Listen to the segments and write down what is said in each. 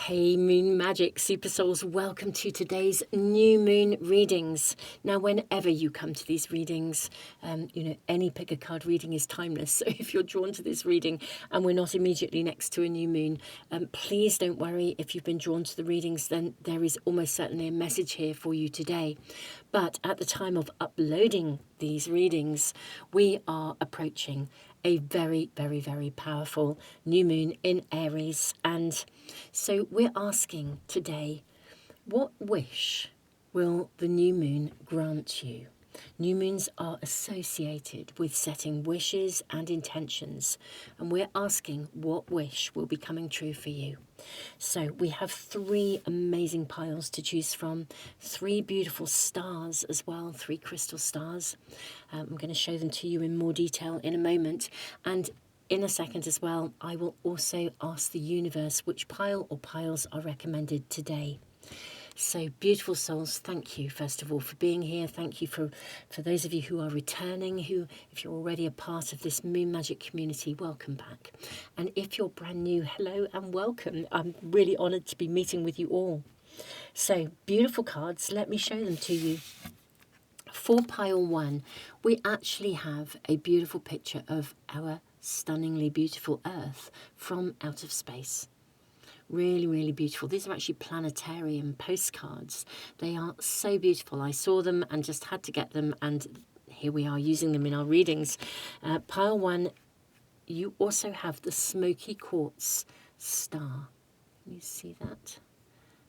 Hey Moon Magic Super Souls, welcome to today's new moon readings. Now, whenever you come to these readings, any pick a card reading is timeless. So if you're drawn to this reading and we're not immediately next to a new moon, please don't worry. If you've been drawn to the readings, then there is almost certainly a message here for you today. But at the time of uploading these readings, we are approaching a very, very, very powerful new moon in Aries. And so we're asking today, what wish will the new moon grant you? New moons are associated with setting wishes and intentions, and we're asking what wish will be coming true for you. So we have 3 amazing piles to choose from, 3 beautiful stars as well, 3 crystal stars. I'm going to show them to you in more detail in a moment, and in a second as well, I will also ask the universe which pile or piles are recommended today. So beautiful souls, thank you first of all for being here. Thank you for those of you who are returning, who, if you're already a part of this Moon Magic community, welcome back. And if you're brand new, hello and welcome. I'm really honoured to be meeting with you all. So beautiful cards, let me show them to you. For pile 1, we actually have a beautiful picture of our stunningly beautiful Earth from outer space. Really, really beautiful. These are actually planetarium postcards. They are so beautiful. I saw them and just had to get them, and here we are using them in our readings. Pile 1, you also have the smoky quartz star. Can you see that?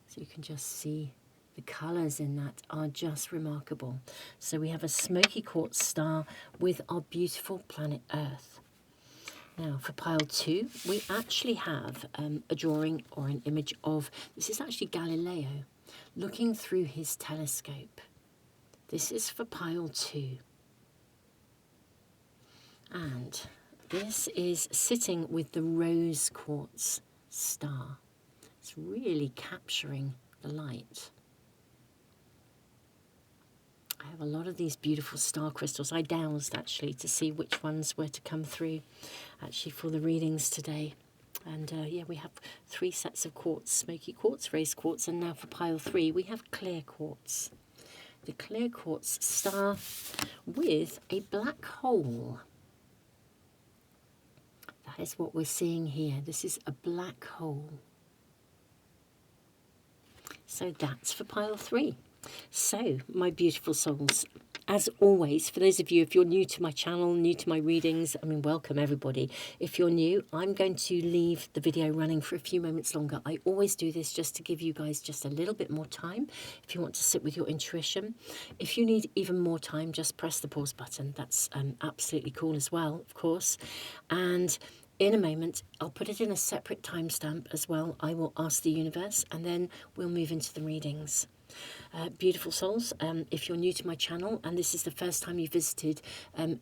So you can just see the colours in that are just remarkable. So we have a smoky quartz star with our beautiful planet Earth. Now, for pile 2, we actually have a drawing or an image of, this is actually Galileo, looking through his telescope. This is for pile 2. And this is sitting with the rose quartz star. It's really capturing the light. I have a lot of these beautiful star crystals. I dowsed actually to see which ones were to come through actually for the readings today. And yeah, we have 3 sets of quartz, smoky quartz, rose quartz, and now for pile 3 we have clear quartz. The clear quartz star with a black hole. That is what we're seeing here. This is a black hole. So that's for pile 3. So, my beautiful souls, as always, for those of you, if you're new to my channel, new to my readings, I mean, welcome everybody. If you're new, I'm going to leave the video running for a few moments longer. I always do this just to give you guys just a little bit more time if you want to sit with your intuition. If you need even more time, just press the pause button. That's absolutely cool as well, of course. And in a moment, I'll put it in a separate timestamp as well. I will ask the universe, and then we'll move into the readings. Beautiful souls, if you're new to my channel and this is the first time you visited,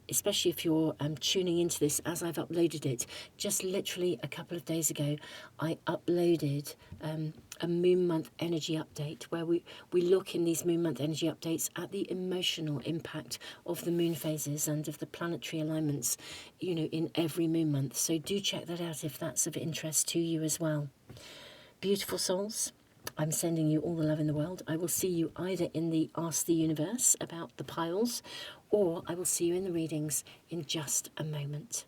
especially if you're tuning into this as I've uploaded it, just literally a couple of days ago, I uploaded a moon month energy update where we look in these moon month energy updates at the emotional impact of the moon phases and of the planetary alignments, you know, in every moon month. So do check that out if that's of interest to you as well. Beautiful souls, I'm sending you all the love in the world. I will see you either in the Ask the Universe about the piles, or I will see you in the readings in just a moment.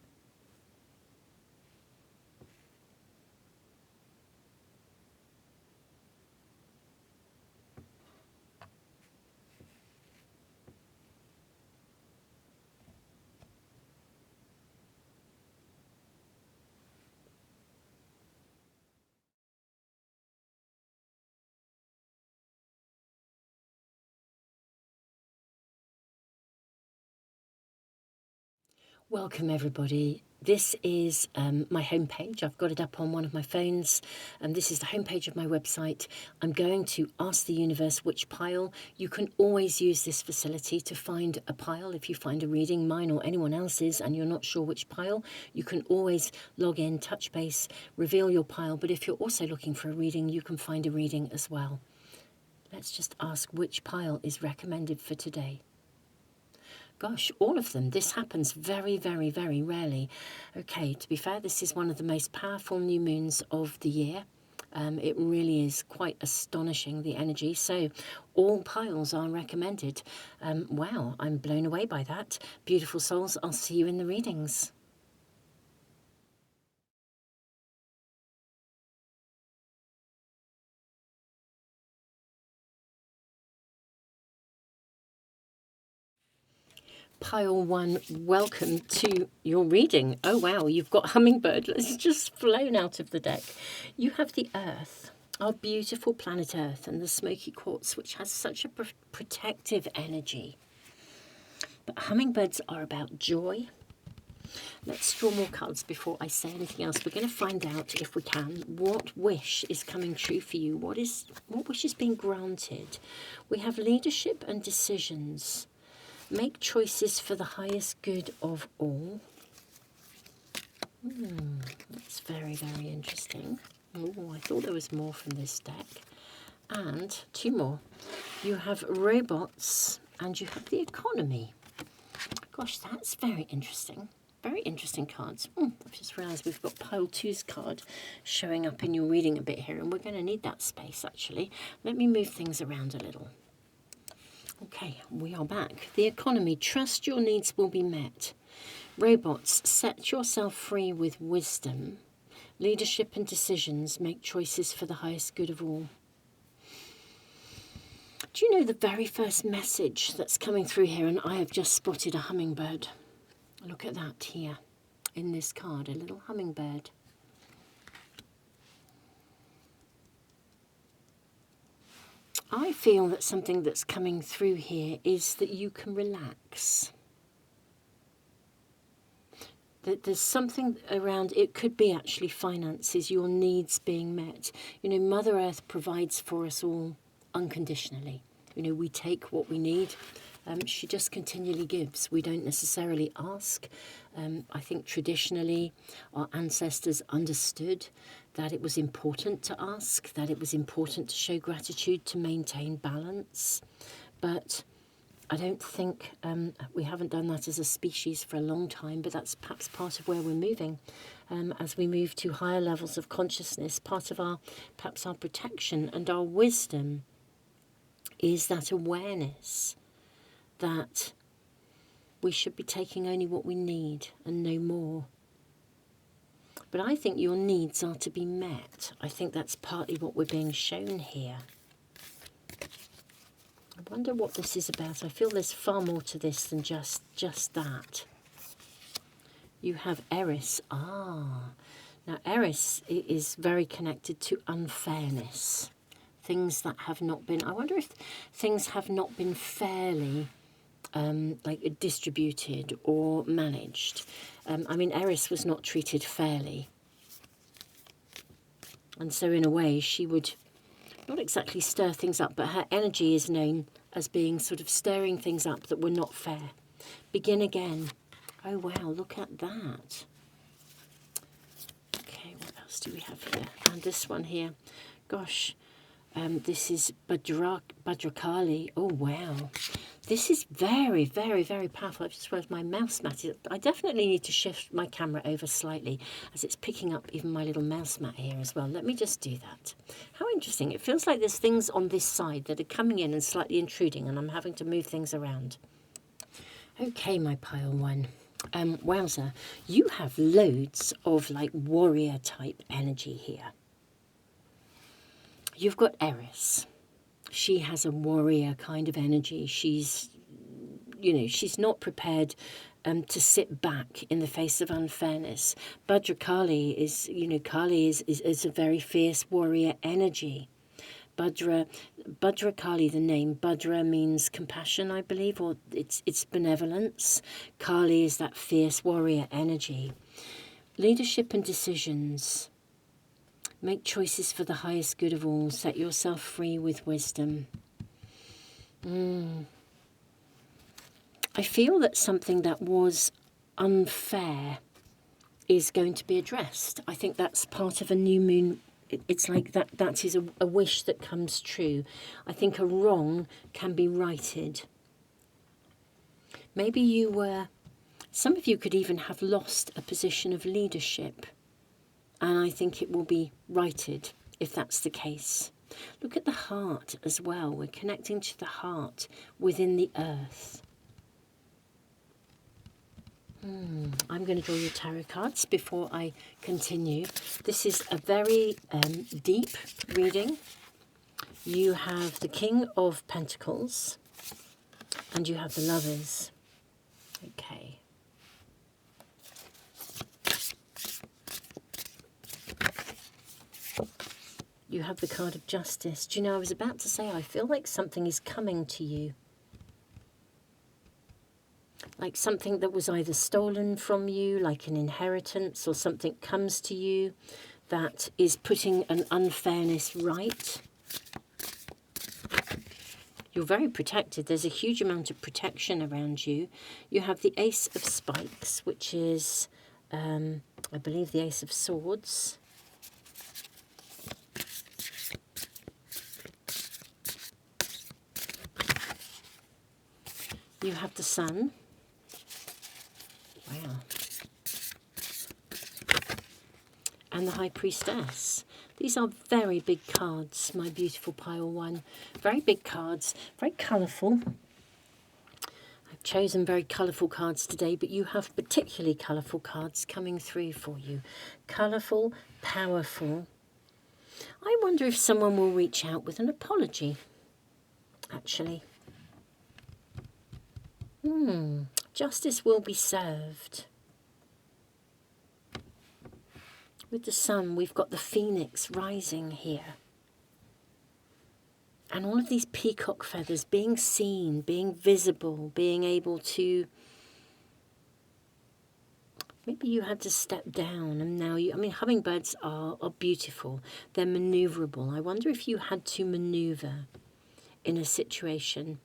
Welcome everybody. This is my homepage. I've got it up on one of my phones, and this is the homepage of my website. I'm going to ask the universe which pile. You can always use this facility to find a pile. If you find a reading, mine or anyone else's, and you're not sure which pile, you can always log in, touch base, reveal your pile. But if you're also looking for a reading, you can find a reading as well. Let's just ask which pile is recommended for today. Gosh, all of them. This happens very, very, very rarely. Okay, to be fair, this is one of the most powerful new moons of the year. It really is quite astonishing, the energy. So all piles are recommended. Wow, I'm blown away by that. Beautiful souls, I'll see you in the readings. Pile 1, welcome to your reading. Oh wow, you've got Hummingbird. It's just flown out of the deck. You have the Earth, our beautiful planet Earth, and the smoky quartz, which has such a protective energy. But hummingbirds are about joy. Let's draw more cards before I say anything else. We're going to find out, if we can, what wish is coming true for you. What wish is being granted? We have leadership and decisions. Make choices for the highest good of all. That's very, very interesting. Oh, I thought there was more from this deck. And 2 more. You have robots and you have the economy. Gosh, that's very interesting. Very interesting cards. I've just realised we've got pile 2's card showing up in your reading a bit here, and we're going to need that space, actually. Let me move things around a little. Okay, we are back. The economy. Trust your needs will be met. Robots. Set yourself free with wisdom. Leadership and decisions. Make choices for the highest good of all. Do you know the very first message that's coming through here, and I have just spotted a hummingbird. Look at that here in this card, a little hummingbird. I feel that something that's coming through here is that you can relax. That there's something around, it could be actually finances, your needs being met. You know, Mother Earth provides for us all unconditionally. You know, we take what we need. She just continually gives. We don't necessarily ask. I think traditionally our ancestors understood that it was important to ask, that it was important to show gratitude, to maintain balance. But I don't think we haven't done that as a species for a long time, but that's perhaps part of where we're moving. As we move to higher levels of consciousness, part of perhaps our protection and our wisdom is that awareness that we should be taking only what we need and no more. But I think your needs are to be met. I think that's partly what we're being shown here. I wonder what this is about. I feel there's far more to this than just that. You have Eris. Now Eris is very connected to unfairness. Things that have not been, I wonder if things have not been fairly like distributed or managed. I mean, Eris was not treated fairly. And so in a way she would not exactly stir things up, but her energy is known as being sort of stirring things up that were not fair. Begin again. Oh wow, look at that. Okay, what else do we have here? And this one here. Gosh, this is Bhadrakali. Oh wow. This is very, very, very powerful. I've just realised my mouse mat is... I definitely need to shift my camera over slightly as it's picking up even my little mouse mat here as well. Let me just do that. How interesting. It feels like there's things on this side that are coming in and slightly intruding, and I'm having to move things around. Okay, my pile 1. Wowza. You have loads of like warrior type energy here. You've got Eris. She has a warrior kind of energy. She's, you know, she's not prepared to sit back in the face of unfairness. Bhadrakali is, you know, Kali is a very fierce warrior energy. Bhadrakali, the name, Bhadra means compassion, I believe, or it's benevolence. Kali is that fierce warrior energy. Leadership and decisions. Make choices for the highest good of all. Set yourself free with wisdom. I feel that something that was unfair is going to be addressed. I think that's part of a new moon. It's like that is a wish that comes true. I think a wrong can be righted. Maybe some of you could even have lost a position of leadership. And I think it will be righted. if that's the case. Look at the heart as well. We're connecting to the heart within the earth. I'm going to draw your tarot cards before I continue. This is a very deep reading. You have the King of Pentacles and you have the Lovers. Okay. You have the card of Justice. Do you know, I was about to say, I feel like something is coming to you. Like something that was either stolen from you, like an inheritance, or something comes to you that is putting an unfairness right. You're very protected. There's a huge amount of protection around you. You have the Ace of Spikes, which is, I believe, the Ace of Swords. You have the Sun. Wow. And the High Priestess. These are very big cards, my beautiful pile one. Very big cards, very colourful. I've chosen very colourful cards today, but you have particularly colourful cards coming through for you. Colourful, powerful. I wonder if someone will reach out with an apology, actually. Justice will be served. With the Sun, we've got the Phoenix rising here. And all of these peacock feathers being seen, being visible, being able to... Maybe you had to step down and now you... I mean, hummingbirds are beautiful. They're maneuverable. I wonder if you had to maneuver in a situation.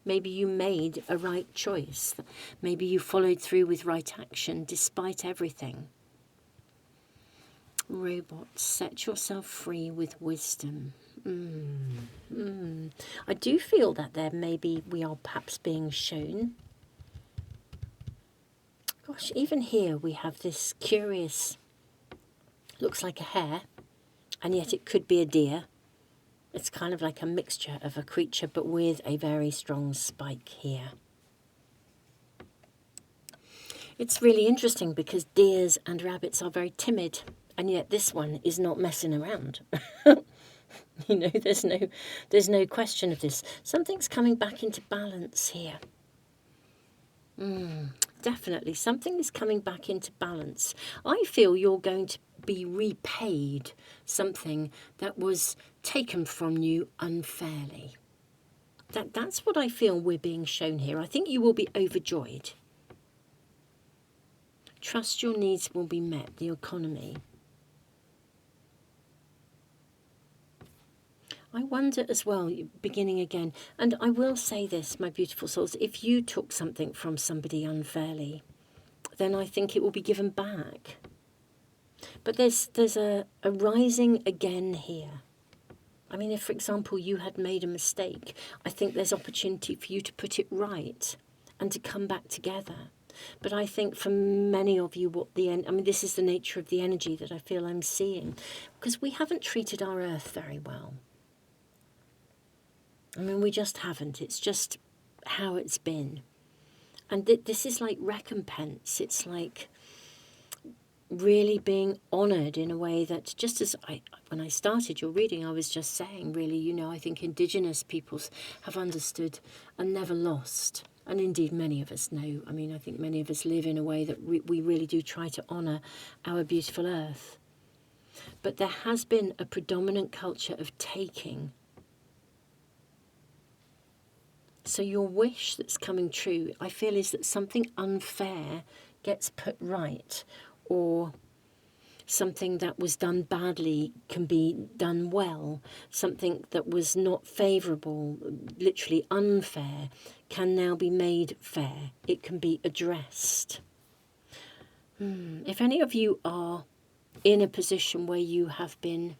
Maybe you made a right choice. Maybe you followed through with right action despite everything. Robots, set yourself free with wisdom. I do feel that there maybe we are perhaps being shown. Gosh, even here we have this curious, looks like a hare, and yet it could be a deer. It's kind of like a mixture of a creature, but with a very strong spike here. It's really interesting because deers and rabbits are very timid, and yet this one is not messing around. You know, there's no question of this. Something's coming back into balance here. Definitely, something is coming back into balance. I feel you're going to be repaid something that was taken from you unfairly. That's what I feel we're being shown here. I think you will be overjoyed. Trust your needs will be met, the economy. I wonder as well, beginning again, and I will say this, my beautiful souls, if you took something from somebody unfairly, then I think it will be given back. But there's a rising again here. I mean, if, for example, you had made a mistake, I think there's opportunity for you to put it right and to come back together. But I think for many of you, this is the nature of the energy that I feel I'm seeing, because we haven't treated our earth very well. I mean, we just haven't. It's just how it's been. And this is like recompense. It's like really being honoured in a way that, just as when I started your reading, I was just saying, really, you know, I think Indigenous peoples have understood and never lost. And indeed, many of us know. I mean, I think many of us live in a way that we really do try to honour our beautiful earth. But there has been a predominant culture of taking. So your wish that's coming true, I feel, is that something unfair gets put right, or something that was done badly can be done well. Something that was not favourable, literally unfair, can now be made fair. It can be addressed. If any of you are in a position where you have been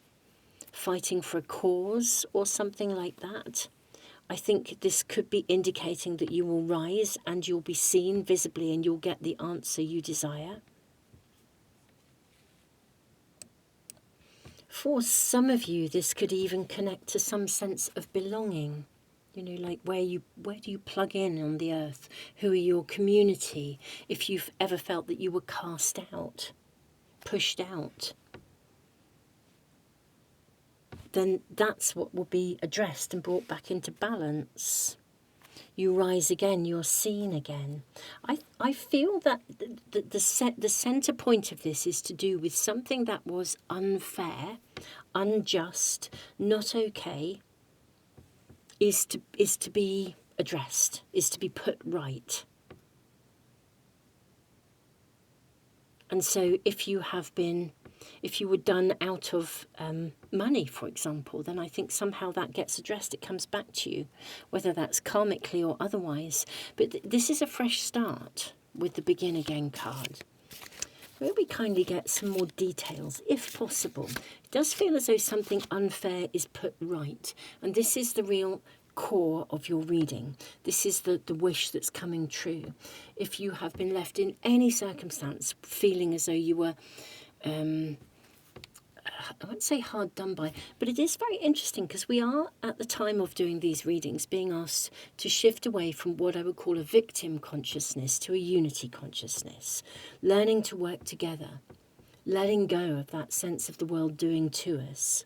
fighting for a cause or something like that, I think this could be indicating that you will rise and you'll be seen visibly and you'll get the answer you desire. For some of you, this could even connect to some sense of belonging. Like where do you plug in on the earth? Who are your community? If you've ever felt that you were cast out, pushed out, then that's what will be addressed and brought back into balance. You rise again, you're seen again. I feel that the center point of this is to do with something that was unfair, unjust, not okay, is to be addressed, is to be put right. And so if you were done out of money, for example, then I think somehow that gets addressed. It comes back to you, whether that's karmically or otherwise. But this is a fresh start with the Begin Again card. May we kindly get some more details, if possible. It does feel as though something unfair is put right. And this is the real core of your reading. This is the wish that's coming true. If you have been left in any circumstance feeling as though you were, I won't say hard done by, but it is very interesting because we are, at the time of doing these readings, being asked to shift away from what I would call a victim consciousness to a unity consciousness, learning to work together, letting go of that sense of the world doing to us.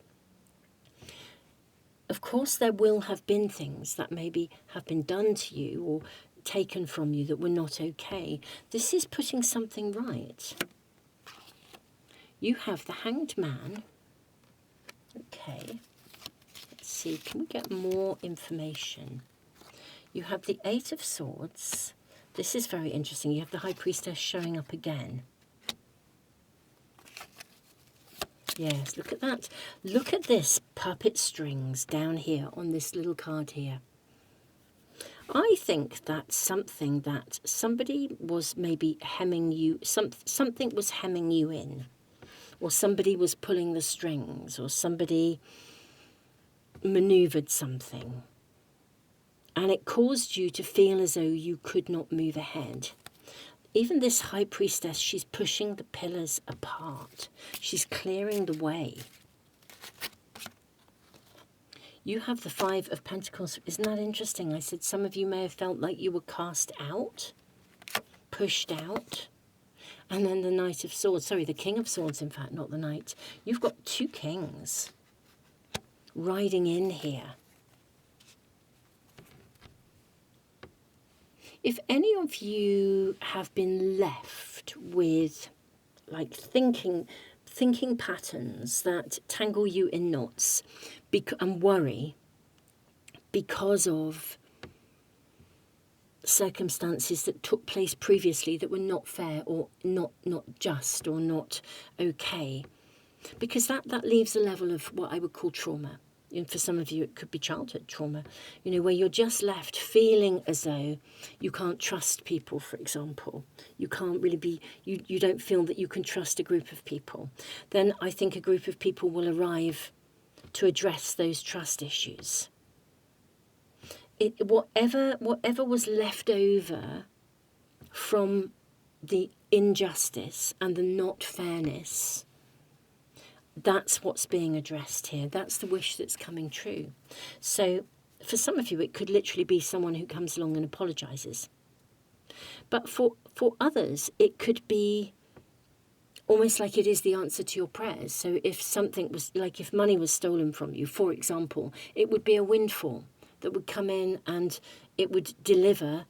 Of course, there will have been things that maybe have been done to you or taken from you that were not okay. This is putting something right. You have the Hanged Man. Okay. Let's see, can we get more information? You have the Eight of Swords. This is very interesting. You have the High Priestess showing up again. Yes, look at that. Look at this puppet strings down here on this little card here. I think that's something that somebody was maybe hemming you, something was hemming you in, or somebody was pulling the strings, or somebody maneuvered something, and it caused you to feel as though you could not move ahead. Even this High Priestess, she's pushing the pillars apart. She's clearing the way. You have the Five of Pentacles. Isn't that interesting? I said some of you may have felt like you were cast out, pushed out. And then the Knight of Swords. Sorry, the King of Swords, in fact, not the Knight. You've got two kings riding in here. If any of you have been left with, like, thinking patterns that tangle you in knots and worry because of circumstances that took place previously that were not fair or not just or not okay, because that leaves a level of what I would call trauma. And for some of you, it could be childhood trauma, where you're just left feeling as though you can't trust people, for example. You can't really be, you don't feel that you can trust a group of people. Then I think a group of people will arrive to address those trust issues. Whatever was left over from the injustice and the not fairness, that's what's being addressed here. That's the wish that's coming true. So for some of you, it could literally be someone who comes along and apologizes. But for others, it could be almost like it is the answer to your prayers. So if something was, like if money was stolen from you, for example, it would be a windfall that would come in and it would deliver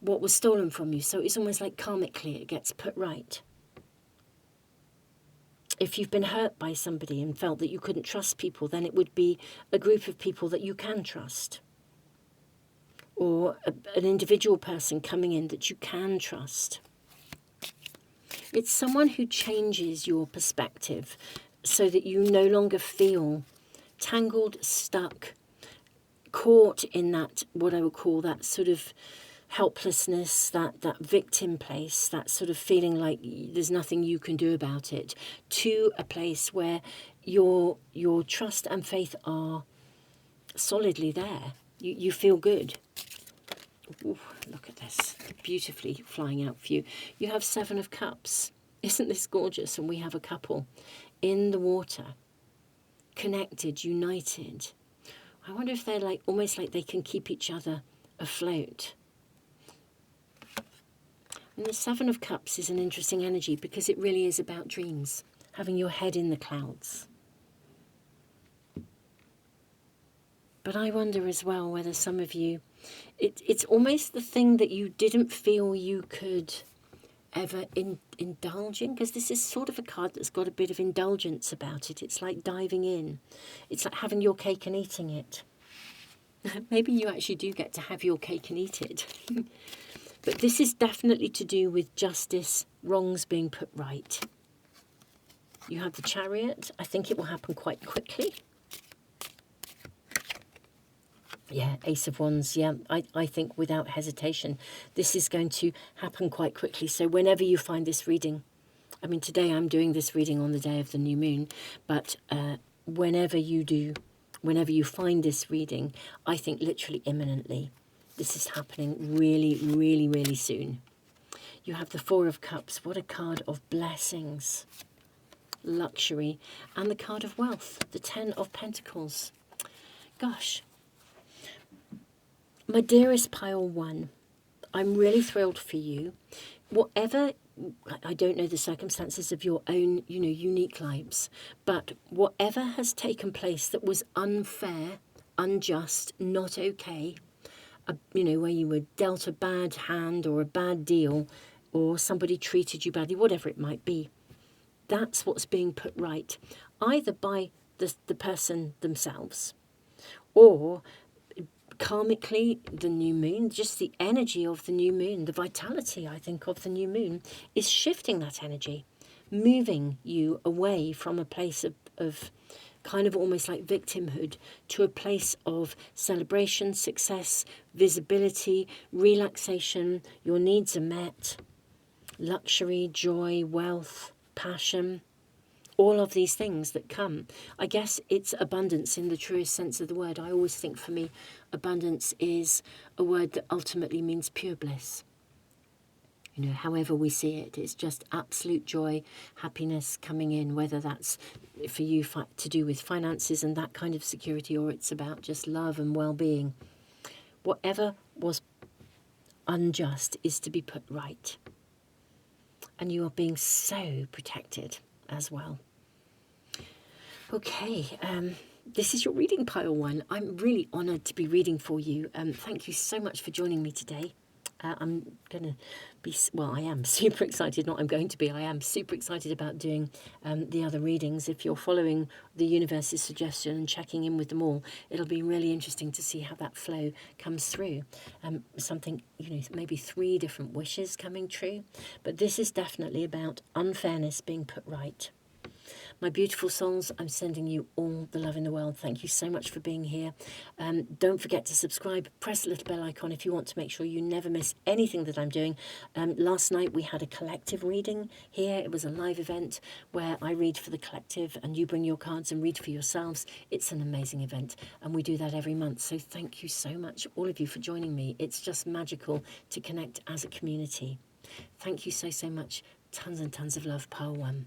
what was stolen from you. So it's almost like karmically it gets put right. If you've been hurt by somebody and felt that you couldn't trust people, then it would be a group of people that you can trust. Or an individual person coming in that you can trust. It's someone who changes your perspective so that you no longer feel tangled, stuck, caught in that, what I would call that sort of helplessness, that victim place, that sort of feeling like there's nothing you can do about it, to a place where your trust and faith are solidly there. You feel good. Ooh, look at this, beautifully flying out for you. You have Seven of Cups. Isn't this gorgeous? And we have a couple in the water. connected, united. I wonder if they're like almost like they can keep each other afloat. And the Seven of Cups is an interesting energy because it really is about dreams, having your head in the clouds. But I wonder as well whether some of you, it's almost the thing that you didn't feel you could ever indulge in, because this is sort of a card that's got a bit of indulgence about it. It's like diving in. It's like having your cake and eating it. Maybe you actually do get to have your cake and eat it. But this is definitely to do with justice, wrongs being put right. You have the Chariot. I think it will happen quite quickly. Yeah, Ace of Wands. Yeah, I think without hesitation, this is going to happen quite quickly. So whenever you find this reading, I mean, today I'm doing this reading on the day of the new moon, but whenever you find this reading, I think literally imminently, this is happening really, really, really soon. You have the Four of Cups. What a card of blessings, luxury, and the card of wealth, the Ten of Pentacles. Gosh. My dearest pile one, I'm really thrilled for you. Whatever, I don't know the circumstances of your own, unique lives, but whatever has taken place that was unfair, unjust, not okay, where you were dealt a bad hand or a bad deal, or somebody treated you badly, whatever it might be, that's what's being put right, either by the person themselves, or karmically, the new moon, just the energy of the new moon, the vitality, I think, of the new moon is shifting that energy, moving you away from a place of kind of almost like victimhood to a place of celebration, success, visibility, relaxation. Your needs are met, luxury, joy, wealth, passion. All of these things that come. I guess it's abundance in the truest sense of the word. I always think for me, abundance is a word that ultimately means pure bliss. However we see it, it's just absolute joy, happiness coming in, whether that's for you to do with finances and that kind of security, or it's about just love and well-being. Whatever was unjust is to be put right. And you are being so protected as well. Okay, this is your reading pile one. I'm really honoured to be reading for you. Thank you so much for joining me today. I'm going to be, I am super excited, not I'm going to be, I am super excited about doing the other readings. If you're following the universe's suggestion and checking in with them all, it'll be really interesting to see how that flow comes through. Something, maybe 3 different wishes coming true. But this is definitely about unfairness being put right. My beautiful souls, I'm sending you all the love in the world. Thank you so much for being here. Don't forget to subscribe. Press the little bell icon if you want to make sure you never miss anything that I'm doing. Last night we had a collective reading here. It was a live event where I read for the collective and you bring your cards and read for yourselves. It's an amazing event and we do that every month. So thank you so much, all of you, for joining me. It's just magical to connect as a community. Thank you so, so much. Tons and tons of love, Pile One.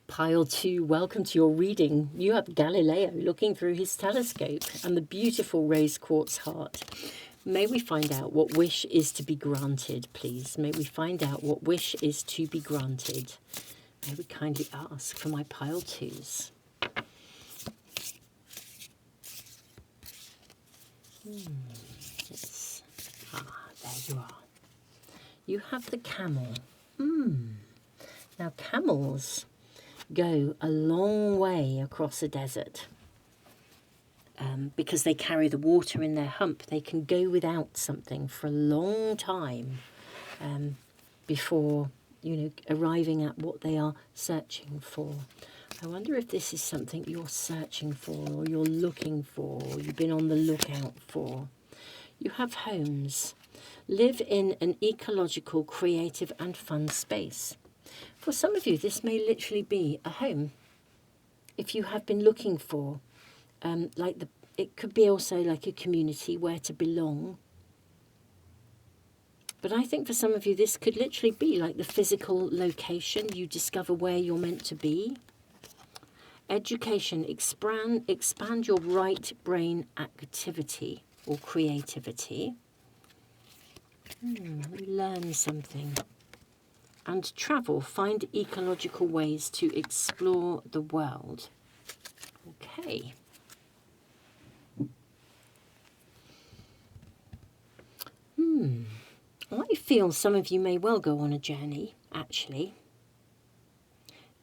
Pile 2, welcome to your reading. You have Galileo looking through his telescope and the beautiful rose quartz heart. May we find out what wish is to be granted, please? May we find out what wish is to be granted? May we kindly ask for my pile 2s. Yes. There you are. You have the camel. Now camels go a long way across a desert because they carry the water in their hump. They can go without something for a long time before arriving at what they are searching for. I wonder if this is something you're searching for, or you're looking for, or you've been on the lookout for. You have homes. Live in an ecological, creative and fun space. For some of you, this may literally be a home. If you have been looking for, like It could be also like a community where to belong. But I think for some of you, this could literally be like the physical location. You discover where you're meant to be. Education, expand your right brain activity or creativity. Learn something. And travel, find ecological ways to explore the world. Okay. I feel some of you may well go on a journey, actually.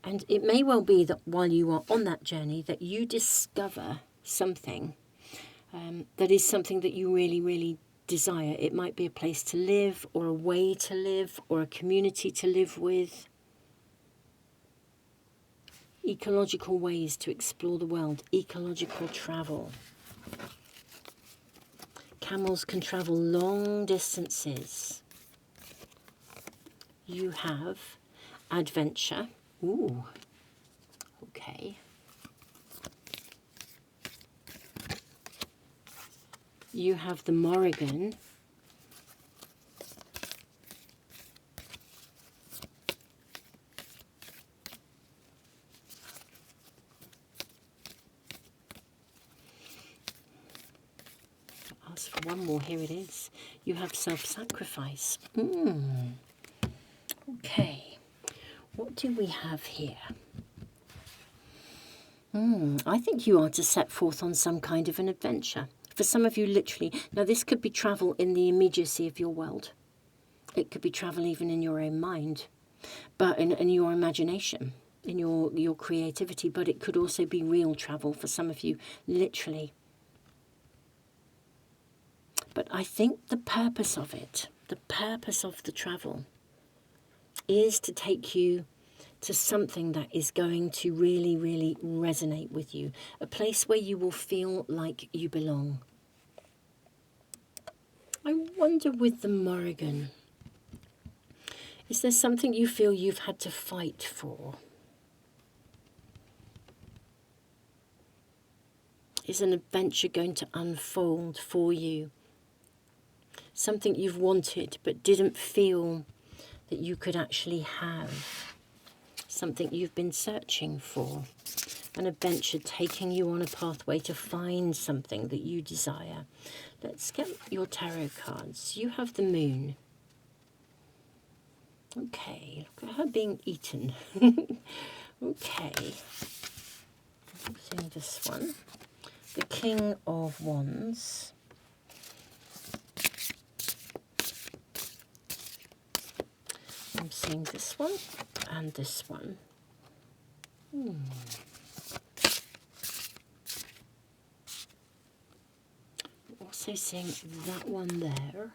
And it may well be that while you are on that journey that you discover something that is something that you really, really desire. It might be a place to live or a way to live or a community to live with. Ecological ways to explore the world. Ecological travel. Camels can travel long distances. You have adventure. Ooh, okay. You have the Morrigan. Ask for one more, here it is. You have self-sacrifice. Okay, what do we have here? I think you are to set forth on some kind of an adventure. For some of you, literally, now this could be travel in the immediacy of your world. It could be travel even in your own mind, but in your imagination, in your creativity, but it could also be real travel for some of you, literally. But I think the purpose of it, the purpose of the travel, is to take you to something that is going to really, really resonate with you. A place where you will feel like you belong. I wonder with the Morrigan, is there something you feel you've had to fight for? Is an adventure going to unfold for you? Something you've wanted but didn't feel that you could actually have. Something you've been searching for. An adventure taking you on a pathway to find something that you desire. Let's get your tarot cards. You have the Moon. Okay, look at her being eaten. Okay. I'm seeing this one. The King of Wands. I'm seeing this one and this one. Also seeing that one there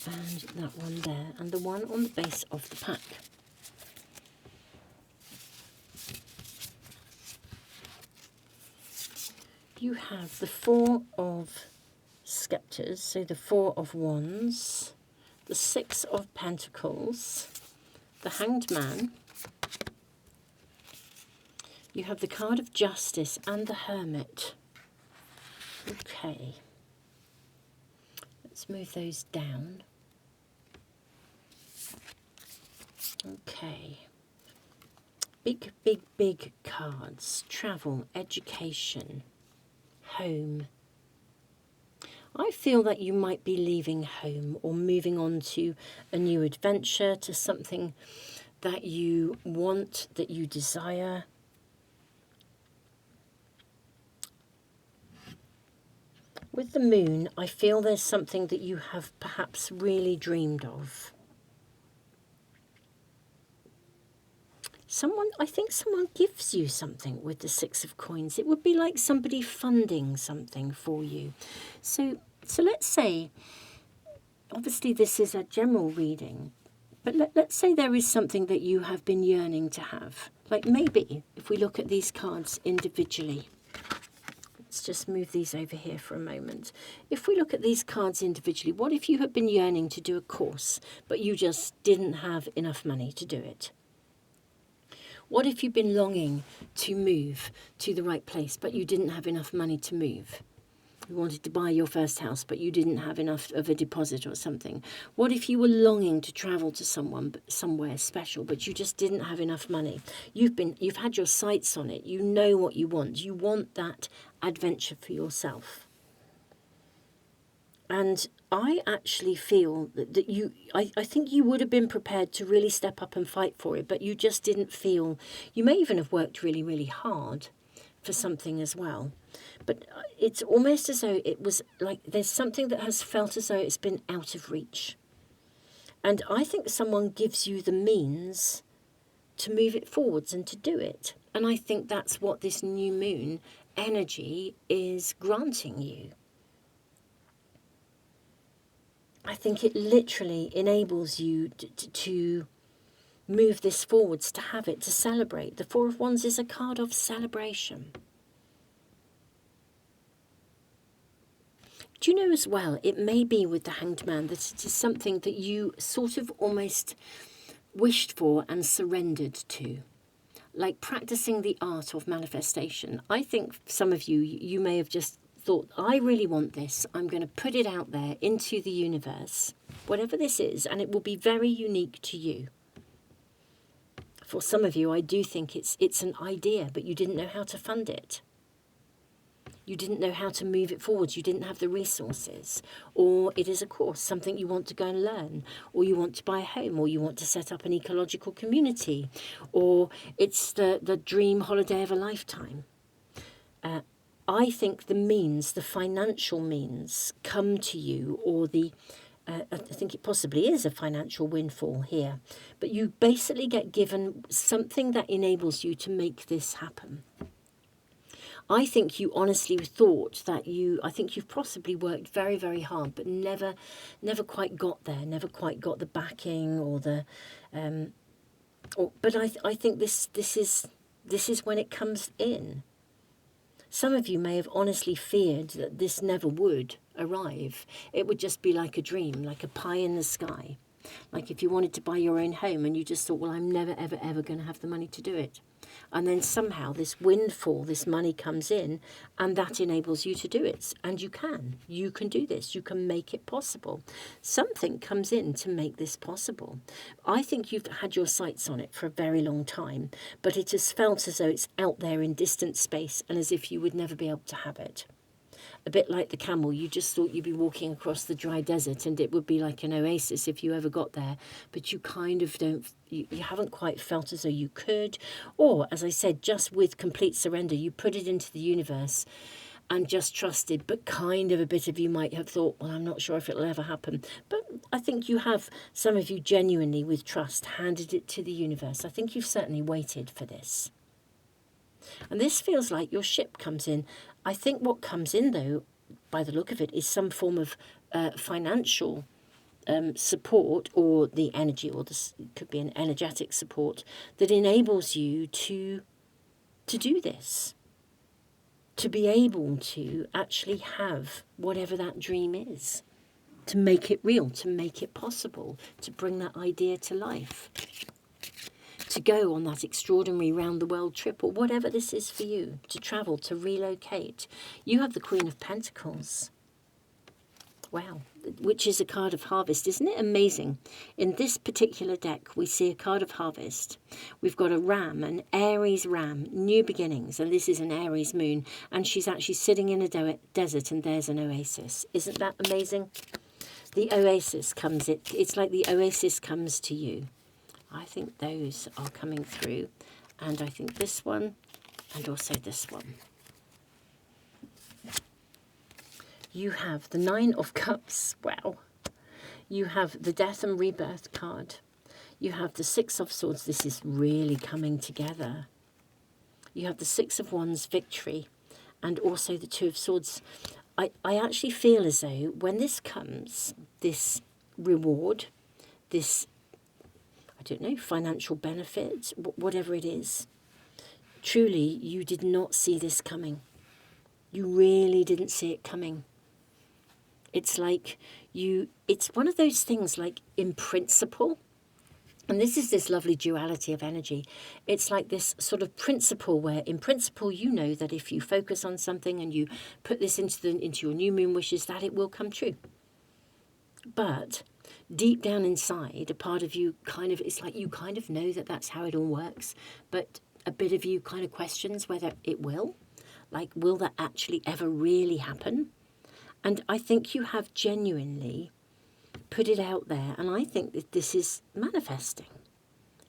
and that one there and the one on the base of the pack. You have the Four of Sceptres, so the Four of Wands, the Six of Pentacles, the Hanged Man. You have the card of Justice and the Hermit. Okay. Let's move those down. Okay. Big, big, big cards. Travel, education, home. I feel that you might be leaving home or moving on to a new adventure, to something that you want, that you desire. With the Moon, I feel there's something that you have perhaps really dreamed of. I think someone gives you something with the Six of Coins. It would be like somebody funding something for you. So let's say, obviously this is a general reading, but let's say there is something that you have been yearning to have. Like maybe, if we look at these cards individually, let's just move these over here for a moment. If we look at these cards individually, what if you had been yearning to do a course, but you just didn't have enough money to do it? What if you've been longing to move to the right place, but you didn't have enough money to move? You wanted to buy your first house, but you didn't have enough of a deposit or something. What if you were longing to travel to somewhere special, but you just didn't have enough money? You've had your sights on it. You know what you want. You want that adventure for yourself. And I actually feel that I think you would have been prepared to really step up and fight for it, but you just didn't feel, you may even have worked really, really hard for something as well. But it's almost as though it was like there's something that has felt as though it's been out of reach. And I think someone gives you the means to move it forwards and to do it. And I think that's what this new moon energy is granting you. I think it literally enables you to move this forwards, to have it, to celebrate. The Four of Wands is a card of celebration. Do you know as well, it may be with the Hanged Man that it is something that you sort of almost wished for and surrendered to, like practicing the art of manifestation. I think some of you may have just thought, I really want this. I'm going to put it out there into the universe, whatever this is, and it will be very unique to you. For some of you, I do think it's an idea, but you didn't know how to fund it. You didn't know how to move it forward. You didn't have the resources. Or it is a course, something you want to go and learn. Or you want to buy a home. Or you want to set up an ecological community. Or it's the dream holiday of a lifetime. I think the means, the financial means, come to you, or I think it possibly is a financial windfall here. But you basically get given something that enables you to make this happen. I think you honestly thought that I think you've possibly worked very, very hard, but never quite got there, never quite got the backing or the, but I think this is when it comes in. Some of you may have honestly feared that this never would arrive. It would just be like a dream, like a pie in the sky. Like if you wanted to buy your own home and you just thought, well, I'm never, ever, ever going to have the money to do it. And then somehow this windfall, this money comes in, and that enables you to do it. And you can do this. You can make it possible. Something comes in to make this possible. I think you've had your sights on it for a very long time, but it has felt as though it's out there in distant space and as if you would never be able to have it. A bit like the camel, you just thought you'd be walking across the dry desert and it would be like an oasis if you ever got there, but you kind of you haven't quite felt as though you could. Or, as I said, just with complete surrender, you put it into the universe and just trusted, but kind of a bit of you might have thought, well, I'm not sure if it'll ever happen. But I think you have, some of you genuinely with trust, handed it to the universe. I think you've certainly waited for this. And this feels like your ship comes in. I think what comes in, though, by the look of it, is some form of financial support, or the energy, or this could be an energetic support that enables you to do this, to be able to actually have whatever that dream is, to make it real, to make it possible, to bring that idea to life, to go on that extraordinary round-the-world trip, or whatever this is for you, to travel, to relocate. You have the Queen of Pentacles. Wow, which is a card of harvest. Isn't it amazing? In this particular deck, we see a card of harvest. We've got a ram, an Aries ram, new beginnings, and this is an Aries moon, and she's actually sitting in a desert, and there's an oasis. Isn't that amazing? The oasis comes, it's like the oasis comes to you. I think those are coming through, and I think this one, and also this one. You have the Nine of Cups, wow. You have the Death and Rebirth card. You have the Six of Swords, this is really coming together. You have the Six of Wands, victory, and also the Two of Swords. I actually feel as though when this comes, this reward, this, I don't know, financial benefit, whatever it is, truly you did not see this coming. You really didn't see it coming. It's like it's one of those things like in principle, And this is this lovely duality of energy. It's like this sort of principle where, in principle, you know that if you focus on something and you put this into your new moon wishes, that it will come true. But deep down inside, a part of you it's like you kind of know that that's how it all works. But a bit of you kind of questions whether it will. Like, will that actually ever really happen? And I think you have genuinely put it out there, and I think that this is manifesting.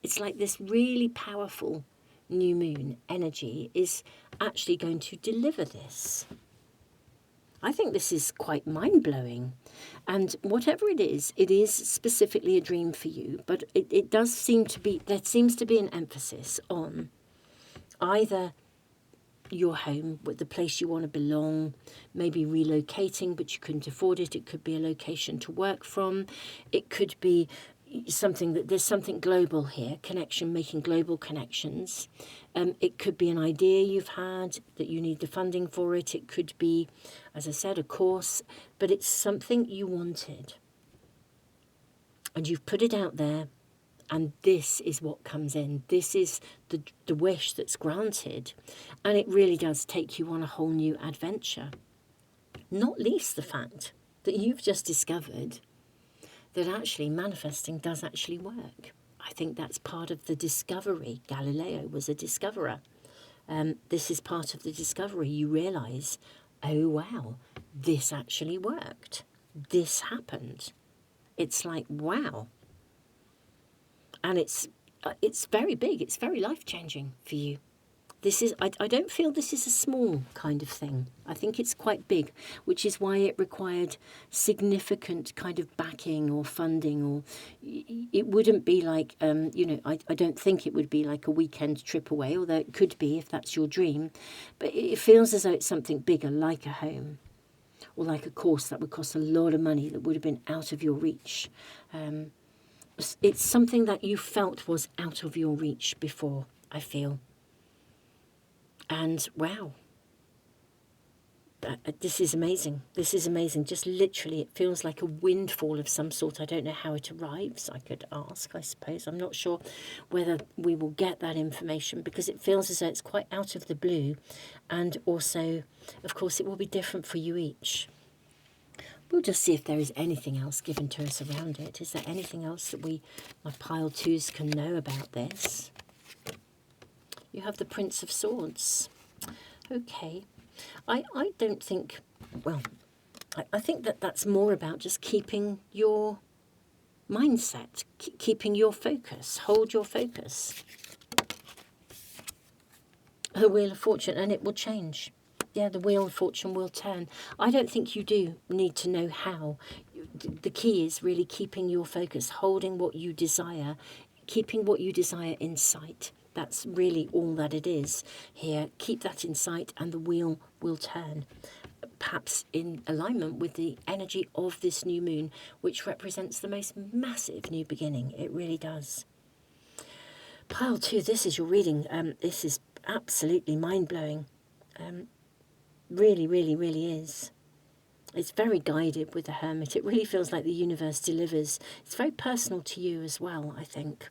It's like this really powerful new moon energy is actually going to deliver this. I think this is quite mind-blowing. And whatever it is specifically a dream for you, but it does seem to be, there seems to be an emphasis on either your home, the place you want to belong, maybe relocating, but you couldn't afford it. It could be a location to work from. It could be something that there's something global here, connection, making global connections. It could be an idea you've had that you need the funding for it. It could be, as I said, a course, but it's something you wanted. And you've put it out there. And this is what comes in. This is the wish that's granted. And it really does take you on a whole new adventure. Not least the fact that you've just discovered that actually manifesting does actually work. I think that's part of the discovery. Galileo was a discoverer. This is part of the discovery. You realise, oh wow, this actually worked. This happened. It's like, wow. And it's very big. It's very life-changing for you. This is, I don't feel this is a small kind of thing. I think it's quite big, which is why it required significant kind of backing or funding. Or it wouldn't be like, I don't think it would be like a weekend trip away, although it could be if that's your dream. But it feels as though it's something bigger, like a home, or like a course that would cost a lot of money that would have been out of your reach. It's something that you felt was out of your reach before, I feel. And wow, this is amazing. This is amazing. Just literally, it feels like a windfall of some sort. I don't know how it arrives. I could ask, I suppose. I'm not sure whether we will get that information because it feels as though it's quite out of the blue. And also, of course, it will be different for you each. We'll just see if there is anything else given to us around it. Is there anything else that my pile twos can know about this? You have the Prince of Swords. Okay. I don't think, well, I think that's more about just keeping your mindset, keeping your focus, hold your focus. The Wheel of Fortune, and it will change. Yeah, the Wheel of Fortune will turn. I don't think you do need to know how. The key is really keeping your focus, holding what you desire, keeping what you desire in sight. That's really all that it is here. Keep that in sight and the wheel will turn. Perhaps in alignment with the energy of this new moon, which represents the most massive new beginning. It really does. Pile 2, this is your reading. This is absolutely mind-blowing. Really, really, really is. It's very guided with the Hermit. It really feels like the universe delivers. It's very personal to you as well, I think.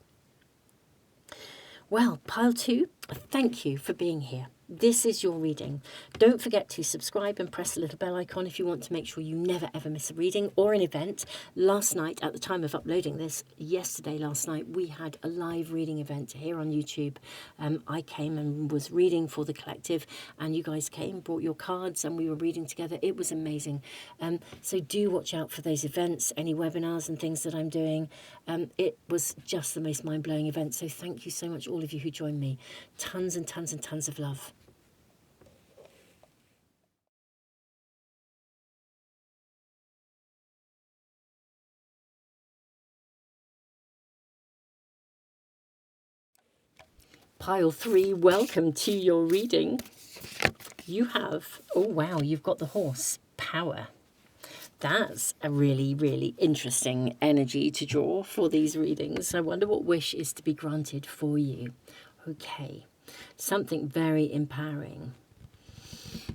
Well, Pile 2, thank you for being here. This is your reading. Don't forget to subscribe and press the little bell icon if you want to make sure you never ever miss a reading or an event. Last night, at the time of uploading this, last night, we had a live reading event here on YouTube. I came and was reading for the collective, and you guys came, brought your cards, and we were reading together. It was amazing. So do watch out for those events, any webinars and things that I'm doing. It was just the most mind-blowing event. So thank you so much, all of you who joined me. Tons and tons and tons of love. Pile 3, welcome to your reading. You have, oh wow, you've got the horse, power. That's a really, really interesting energy to draw for these readings. I wonder what wish is to be granted for you. Okay, something very empowering.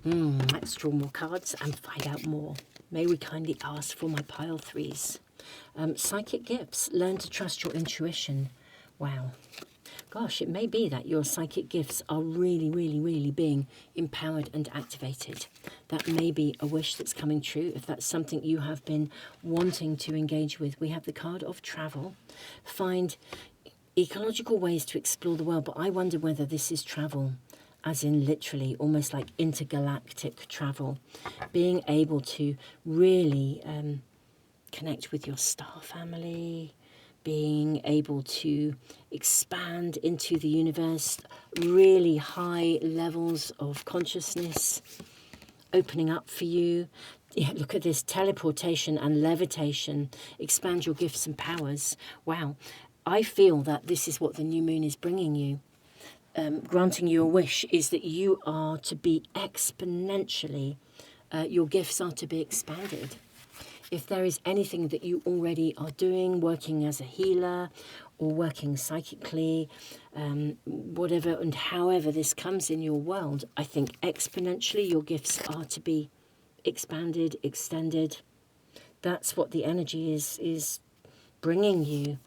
Let's draw more cards and find out more. May we kindly ask for my pile 3s. Psychic gifts. Learn to trust your intuition. Wow. Gosh, it may be that your psychic gifts are really, really, really being empowered and activated. That may be a wish that's coming true. If that's something you have been wanting to engage with, we have the card of travel. Find ecological ways to explore the world, but I wonder whether this is travel, as in literally almost like intergalactic travel. Being able to really connect with your star family, being able to expand into the universe, really high levels of consciousness opening up for you. Yeah, look at this, teleportation and levitation, expand your gifts and powers. Wow, I feel that this is what the new moon is bringing you. Granting you a wish is that you are to be exponentially, your gifts are to be expanded. If there is anything that you already are doing, working as a healer or working psychically, whatever and however this comes in your world, I think exponentially your gifts are to be expanded, extended. That's what the energy is bringing you.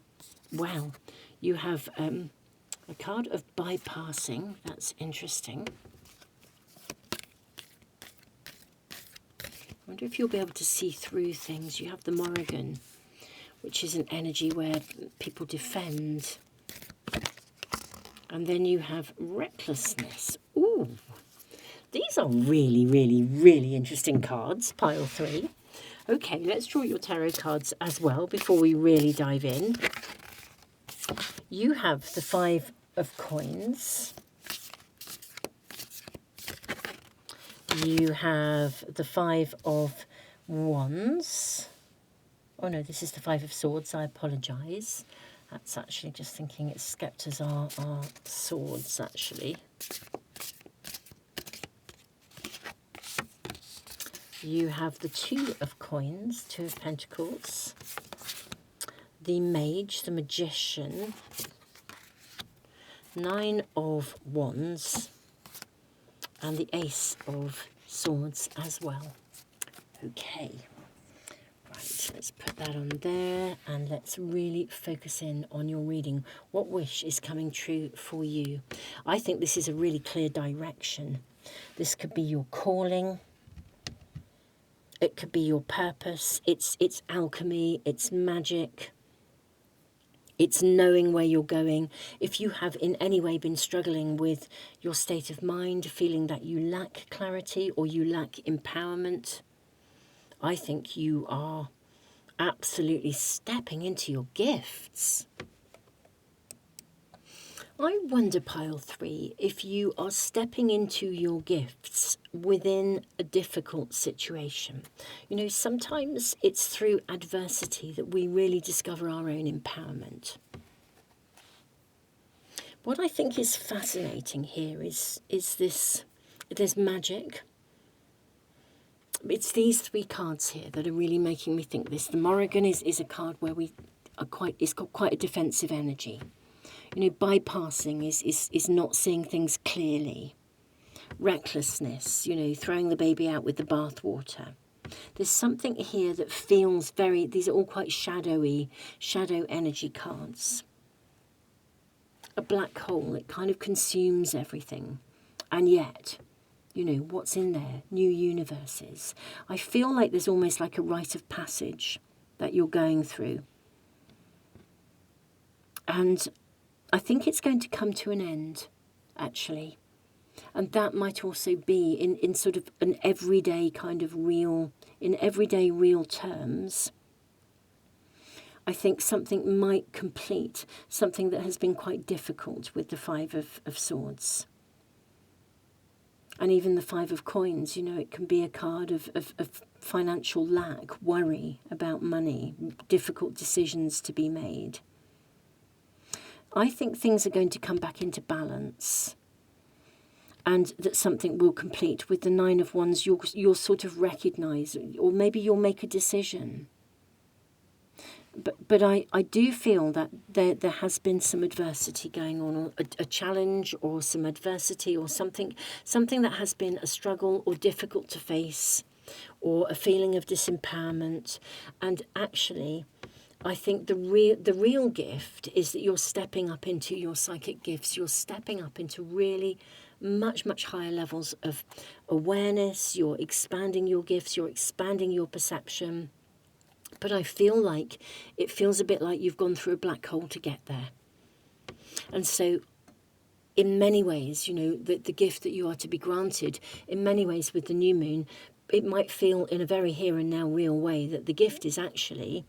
Wow. You have a card of bypassing. That's interesting. I wonder if you'll be able to see through things. You have the Morrigan, which is an energy where people defend. And then you have recklessness. Ooh, these are really, really, really interesting cards, pile 3. Okay, let's draw your tarot cards as well before we really dive in. You have the 5 of coins. You have the 5 of wands. Oh no, this is the 5 of swords. I apologise. That's actually just thinking it's sceptres are swords, actually. You have the 2 of coins, 2 of pentacles. The mage, the magician. 9 of wands. And the ace of swords as well. Okay. Right, let's put that on there and let's really focus in on your reading. What wish is coming true for you? I think this is a really clear direction. This could be your calling. It could be your purpose. It's alchemy. It's magic. It's knowing where you're going. If you have in any way been struggling with your state of mind, feeling that you lack clarity or you lack empowerment, I think you are absolutely stepping into your gifts. I wonder, pile 3, if you are stepping into your gifts within a difficult situation. You know, sometimes it's through adversity that we really discover our own empowerment. What I think is fascinating here is this, there's magic. It's these 3 cards here that are really making me think this. The Morrigan is a card where it's got quite a defensive energy. You know, bypassing is not seeing things clearly. Recklessness, you know, throwing the baby out with the bathwater. There's something here that feels very, these are all quite shadowy, shadow energy cards. A black hole, it kind of consumes everything. And yet, you know, what's in there? New universes. I feel like there's almost like a rite of passage that you're going through. And I think it's going to come to an end, actually. And that might also be in sort of an everyday kind of real, in everyday real terms. I think something might complete something that has been quite difficult with the 5 of swords. And even the 5 of coins, you know, it can be a card of financial lack, worry about money, difficult decisions to be made. I think things are going to come back into balance and that something will complete. With the 9 of wands, you'll sort of recognise, or maybe you'll make a decision. But I do feel that there has been some adversity going on, or a challenge or some adversity or something that has been a struggle or difficult to face, or a feeling of disempowerment. And actually, I think the real gift is that you're stepping up into your psychic gifts. You're stepping up into really much, much higher levels of awareness. You're expanding your gifts. You're expanding your perception. But I feel like it feels a bit like you've gone through a black hole to get there. And so in many ways, you know, the gift that you are to be granted, in many ways with the new moon, it might feel in a very here and now real way that the gift is actually,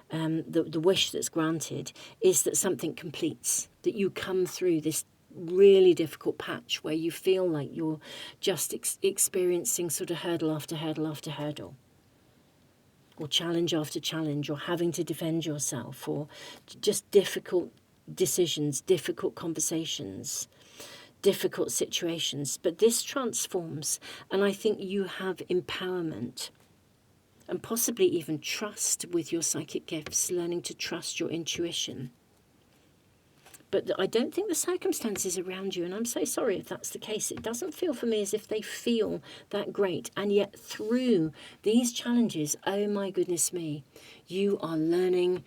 the wish that's granted is that something completes, that you come through this really difficult patch where you feel like you're just experiencing sort of hurdle after hurdle after hurdle, or challenge after challenge, or having to defend yourself, or just difficult decisions, difficult conversations, difficult situations. But this transforms, and I think you have empowerment and possibly even trust with your psychic gifts, learning to trust your intuition. But I don't think the circumstances around you, and I'm so sorry if that's the case, it doesn't feel for me as if they feel that great. And yet through these challenges, oh my goodness me, you are learning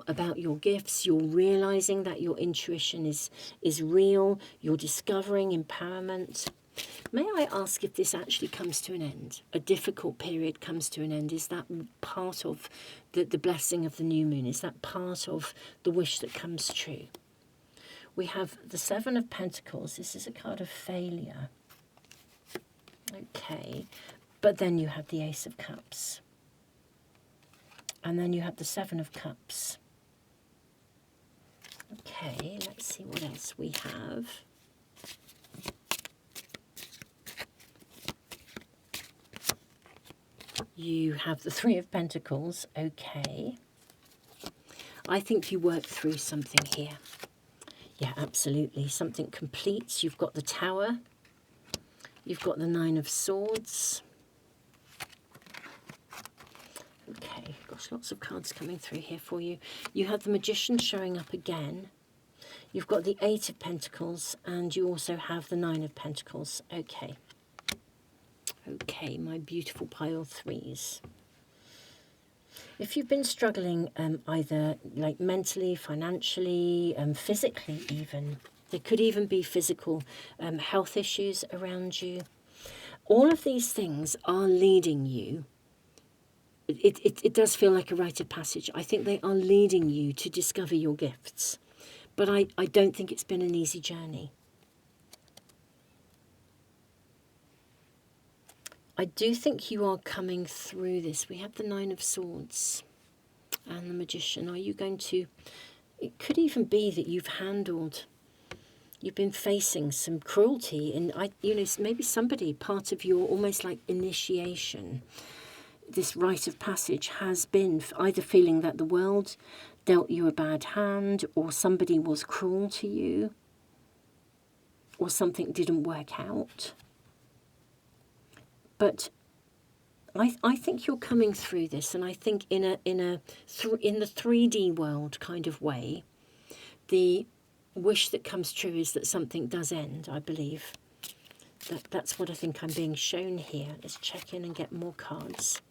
about your gifts. You're realizing that your intuition is real. You're discovering empowerment. May I ask if this actually comes to an end? A difficult period comes to an end. Is that part of the blessing of the new moon? Is that part of the wish that comes true? We have the Seven of Pentacles. This is a card of failure. Okay. But then you have the Ace of Cups. And then you have the Seven of Cups. Okay, let's see what else we have. You have the Three of Pentacles. Okay. I think you work through something here. Yeah, absolutely. Something completes. You've got the Tower. You've got the Nine of Swords. Okay, gosh, lots of cards coming through here for you. You have the Magician showing up again. You've got the Eight of Pentacles, and you also have the Nine of Pentacles. Okay. Okay, my beautiful pile threes. If you've been struggling either like mentally, financially, physically even, there could even be physical health issues around you. All of these things are leading you. It does feel like a rite of passage. I think they are leading you to discover your gifts. But I don't think it's been an easy journey. I do think you are coming through this. We have the Nine of Swords and the Magician. Are you going to... It could even be that you've been facing some cruelty. And, maybe somebody, part of your almost like initiation, this rite of passage has been either feeling that the world dealt you a bad hand, or somebody was cruel to you, or something didn't work out. But I think you're coming through this, and I think in the 3D world kind of way, the wish that comes true is that something does end, I believe. That's what I think I'm being shown here. Let's check in and get more cards.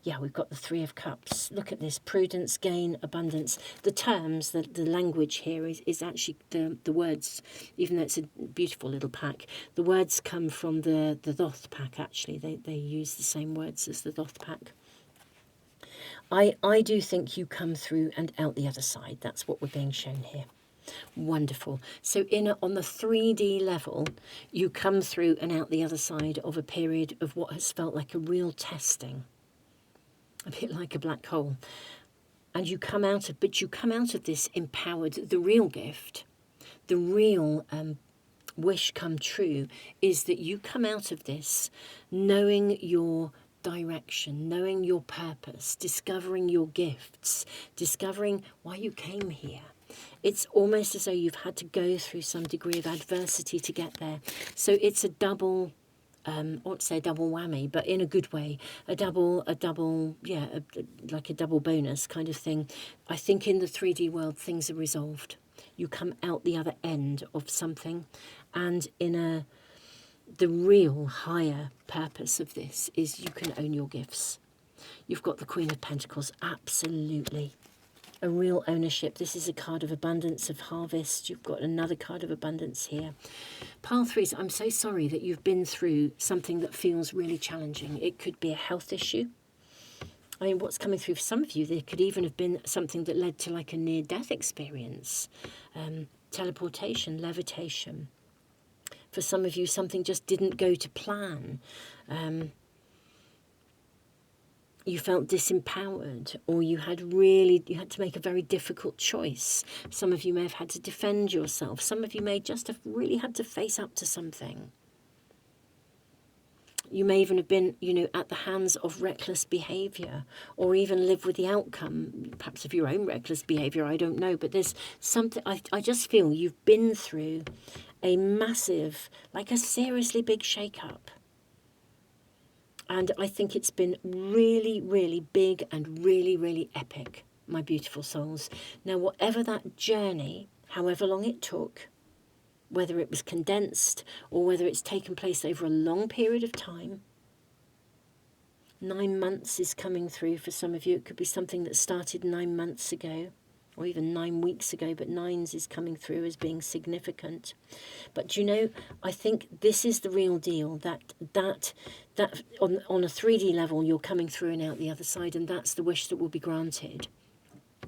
Yeah, we've got the Three of Cups. Look at this. Prudence, gain, abundance. The terms, the language here is actually the words, even though it's a beautiful little pack, the words come from the Thoth pack, actually. They use the same words as the Thoth pack. I do think you come through and out the other side. That's what we're being shown here. Wonderful. So on the 3D level, you come through and out the other side of a period of what has felt like a real testing. A bit like a black hole. And you come out of this empowered. The real gift, the real wish come true is that you come out of this knowing your direction, knowing your purpose, discovering your gifts, discovering why you came here. It's almost as though you've had to go through some degree of adversity to get there. So it's a double... I won't say a double whammy, but in a good way, like a double bonus kind of thing. I think in the 3D world, things are resolved. You come out the other end of something, and the real higher purpose of this is you can own your gifts. You've got the Queen of Pentacles, absolutely. a real ownership. This is a card of abundance, of harvest. You've got another card of abundance here. Pile threes, I'm so sorry that you've been through something that feels really challenging. It could be a health issue. I mean, what's coming through for some of you, there could even have been something that led to like a near-death experience. Teleportation, levitation. For some of you, something just didn't go to plan. You felt disempowered, or you had to make a very difficult choice. Some of you may have had to defend yourself. Some of you may just have really had to face up to something. You may even have been, at the hands of reckless behaviour, or even live with the outcome, perhaps of your own reckless behaviour, I don't know. But there's something, I just feel you've been through a massive, like a seriously big shake-up. And I think it's been really, really big and really, really epic, my beautiful souls. Now, whatever that journey, however long it took, whether it was condensed or whether it's taken place over a long period of time, 9 months is coming through for some of you. It could be something that started 9 months ago or even 9 weeks ago, but 9s is coming through as being significant. But I think this is the real deal, that on a 3D level, you're coming through and out the other side, and that's the wish that will be granted.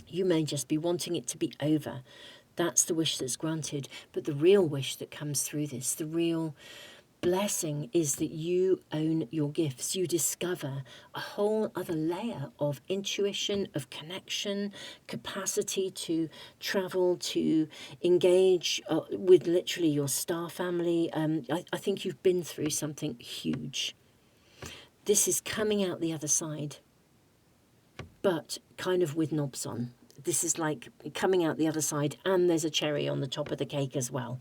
You may just be wanting it to be over. That's the wish that's granted. But the real wish that comes through this, the real blessing, is that you own your gifts. You discover a whole other layer of intuition, of connection, capacity to travel, to engage with literally your star family. I think you've been through something huge. This is coming out the other side, but kind of with knobs on. This is like coming out the other side, and there's a cherry on the top of the cake as well.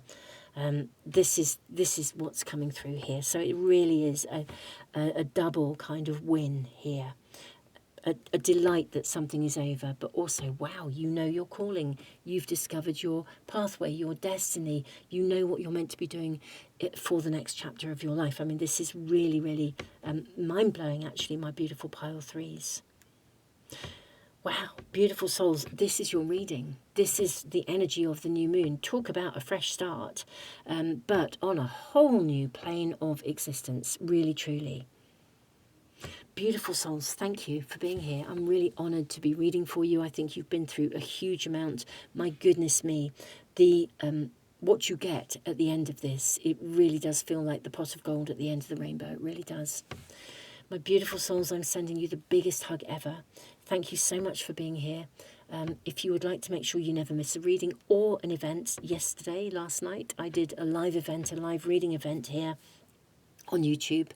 This is what's coming through here. So it really is a double kind of win here. A delight that something is over, but also, wow, your calling. You've discovered your pathway, your destiny. You know what you're meant to be doing for the next chapter of your life. I mean, this is really, really mind-blowing, actually, my beautiful pile threes. Wow, beautiful souls, this is your reading. This is the energy of the new moon. Talk about a fresh start, but on a whole new plane of existence, really, truly. Beautiful souls, thank you for being here. I'm really honoured to be reading for you. I think you've been through a huge amount. My goodness me, what you get at the end of this, it really does feel like the pot of gold at the end of the rainbow. It really does. My beautiful souls, I'm sending you the biggest hug ever. Thank you so much for being here. If you would like to make sure you never miss a reading or an event, last night, I did a live event, a live reading event here on YouTube.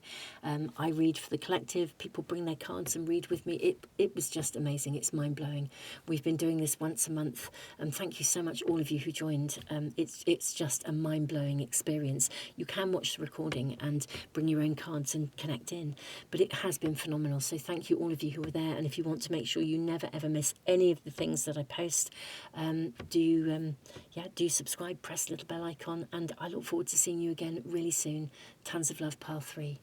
I read for the collective. People bring their cards and read with me. It was just amazing. It's mind-blowing. We've been doing this once a month. Thank you so much, all of you who joined. It's just a mind-blowing experience. You can watch the recording and bring your own cards and connect in, but it has been phenomenal. So thank you, all of you who were there. And if you want to make sure you never ever miss any of the things that I post, do subscribe, press the little bell icon, and I look forward to seeing you again really soon. Tons of love, Pile 3.